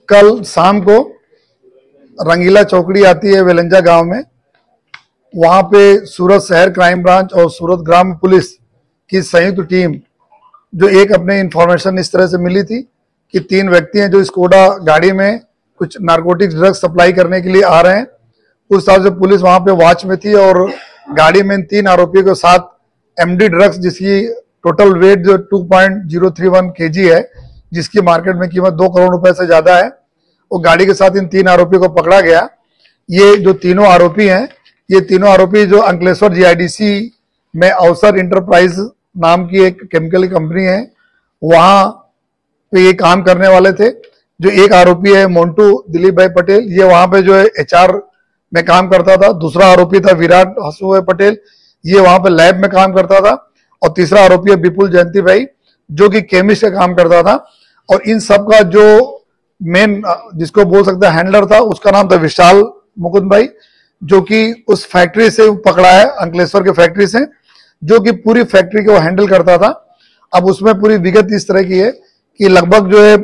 कल शाम को रंगीला चौकड़ी आती है वेलंजा गांव में, वहां पे सूरत शहर क्राइम ब्रांच और सूरत ग्राम पुलिस की संयुक्त टीम जो एक अपने इंफॉर्मेशन इस तरह से मिली थी कि 3 व्यक्ति हैं जो स्कोडा गाड़ी में कुछ नारकोटिक्स ड्रग्स सप्लाई करने के लिए आ रहे हैं। उस हिसाब से पुलिस वहां पे वॉच में थी और गाड़ी में इन 3 आरोपियों के साथ एमडी ड्रग्स जिसकी टोटल वेट जो 2.031 kg है, जिसकी मार्केट में कीमत 2 करोड़ रुपए से ज्यादा है, वो गाड़ी के साथ इन 3 आरोपियों को पकड़ा गया। ये जो तीनों आरोपी हैं, ये तीनों आरोपी जो अंकलेश्वर जीआईडीसी में अवसर इंटरप्राइज नाम की एक केमिकल कंपनी है, वहां पे ये काम करने वाले थे। जो एक आरोपी है मोन्टू दिलीप भाई पटेल, ये वहां पे जो है एचआर में काम करता था। दूसरा आरोपी था विराट हसू पटेल, ये वहां पे लैब में काम करता था। और तीसरा आरोपी है विपुल जयंती भाई, जो कि केमिस्ट का काम करता था। और इन सब का जो मेन जिसको बोल सकते हैं हैंडलर था, उसका नाम था विशाल मुकुंद भाई, जो कि उस फैक्ट्री से पकड़ा है, अंकलेश्वर के फैक्ट्री से, जो कि पूरी फैक्ट्री को हैंडल करता था। अब उसमें पूरी विगत इस तरह की है कि लगभग जो है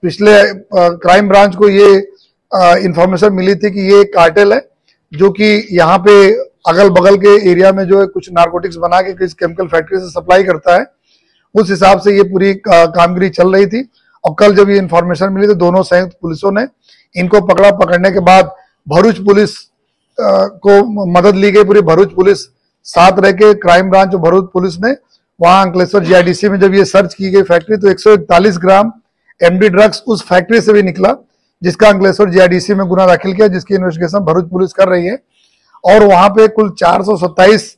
पिछले क्राइम ब्रांच को ये इंफॉर्मेशन मिली थी कि ये कार्टेल है जो कि यहाँ पे अगल बगल के एरिया में जो है कुछ नारकोटिक्स बना के किस केमिकल फैक्ट्री से सप्लाई करता है। उस हिसाब से ये पूरी कामगिरी चल रही थी। और कल जब ये इंफॉर्मेशन मिली तो दोनों संयुक्त पुलिसों ने इनको पकड़ा। पकड़ने के बाद भरूच पुलिस को मदद ली गई, पूरी भरूच पुलिस साथ रह के क्राइम ब्रांच और भरूच पुलिस ने वहां अंकलेश्वर जीआईडीसी में जब ये सर्च की गई फैक्ट्री, तो 141 ग्राम एमडी ड्रग्स उस फैक्ट्री से भी निकला, जिसका अंकलेश्वर जीआईडीसी में गुना दाखिल किया, जिसकी इन्वेस्टिगेशन भरूच पुलिस कर रही है। और वहां पे कुल 427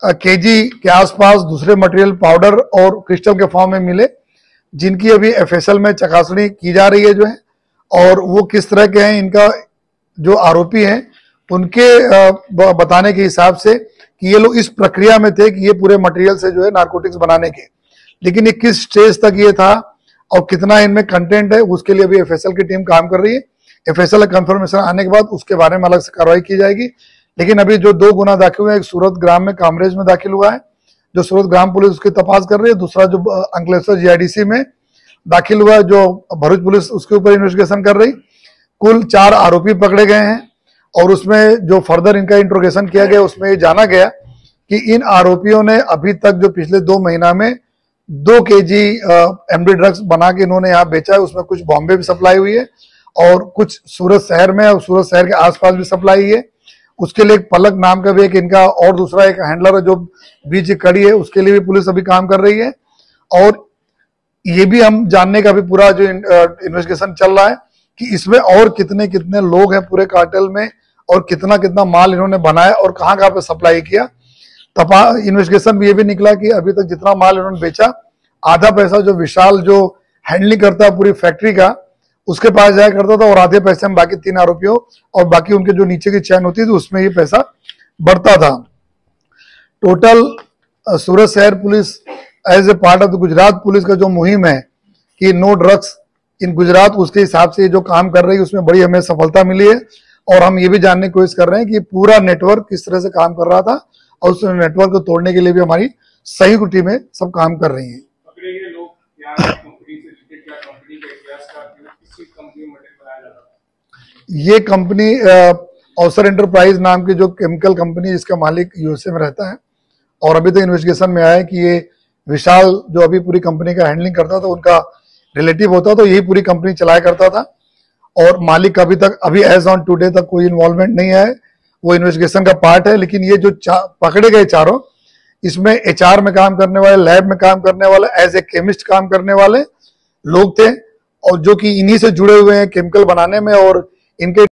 केजी के आसपास दूसरे मटेरियल पाउडर और क्रिस्टल के फॉर्म में मिले, जिनकी अभी एफएसएल में चकासनी की जा रही है जो है। और वो किस तरह के हैं, इनका जो आरोपी हैं उनके बताने के हिसाब से कि ये लोग इस प्रक्रिया में थे कि ये पूरे मटेरियल से जो है नारकोटिक्स बनाने के, लेकिन ये किस स्टेज तक ये था और कितना इनमें कंटेंट है, उसके लिए अभी एफएसएल की टीम काम कर रही है। एफएसएल कंफर्मेशन आने के बाद उसके बारे में अलग से कार्रवाई की जाएगी। लेकिन अभी जो 2 गुना दाखिल हुए, एक सूरत ग्राम में कामरेज में दाखिल हुआ है, जो सूरत ग्राम पुलिस उसकी तपास कर रही है। दूसरा जो अंकलेश्वर जीआईडीसी में दाखिल हुआ है, जो भरूच पुलिस उसके ऊपर इन्वेस्टिगेशन कर रही। कुल 4 आरोपी पकड़े गए हैं और उसमें जो फर्दर इनका इंट्रोगेशन किया गया उसमें ये जाना गया कि इन आरोपियों ने अभी तक जो पिछले 2 महीना में 2 kg एमडी ड्रग्स बना के इन्होंने यहाँ बेचा है। उसमें कुछ बॉम्बे भी सप्लाई हुई है और कुछ सूरत शहर में और सूरत शहर के आसपास भी सप्लाई हुई है। उसके लिए एक पलक नाम का भी एक इनका और दूसरा एक हैंडलर है जो बीच कड़ी है, उसके लिए भी पुलिस अभी काम कर रही है। और ये भी हम जानने का भी पूरा जो इन्वेस्टिगेशन चल रहा है कि इसमें और कितने कितने लोग हैं पूरे कार्टेल में और कितना कितना माल इन्होंने बनाया और कहाँ कहाँ पे सप्लाई किया। इन्वेस्टिगेशन में ये भी निकला कि अभी तक जितना माल इन्होंने बेचा, आधा पैसा जो विशाल जो हैंडलिंग करता है पूरी फैक्ट्री का, उसके पास जाया करता था और आधे पैसे हम बाकी 3 आरोपियों और बाकी उनके जो नीचे की चैन होती थी उसमें ये पैसा बढ़ता था। टोटल सूरत शहर police as a part of the Gujarat police का जो मुहिम है कि नो ड्रग्स इन गुजरात, उसके हिसाब से जो काम कर रही है उसमें बड़ी हमें सफलता मिली है। और हम ये भी जानने की कोशिश कर रहे हैं कि पूरा नेटवर्क किस तरह से काम कर रहा था और उस नेटवर्क को तोड़ने के लिए भी हमारी संयुक्त टीमें सब काम कर रही हैं। ये कंपनी अवसर एंटरप्राइज नाम की जो केमिकल कंपनी, जिसका मालिक यूएसए में रहता है। और अभी तो इन्वेस्टिगेशन में आया है कि ये विशाल जो अभी पूरी कंपनी का हैंडलिंग करता था, उनका रिलेटिव होता, तो यही पूरी कंपनी चलाया करता था। और मालिक अभी एज ऑन टुडे तक कोई इन्वॉल्वमेंट नहीं है, वो इन्वेस्टिगेशन का पार्ट है। लेकिन ये जो पकड़े गए चारों, इसमें एचआर में काम करने वाले, लैब में काम करने वाले, एज ए केमिस्ट काम करने वाले लोग थे और जो कि इन्हीं से जुड़े हुए हैं केमिकल बनाने में। और इनके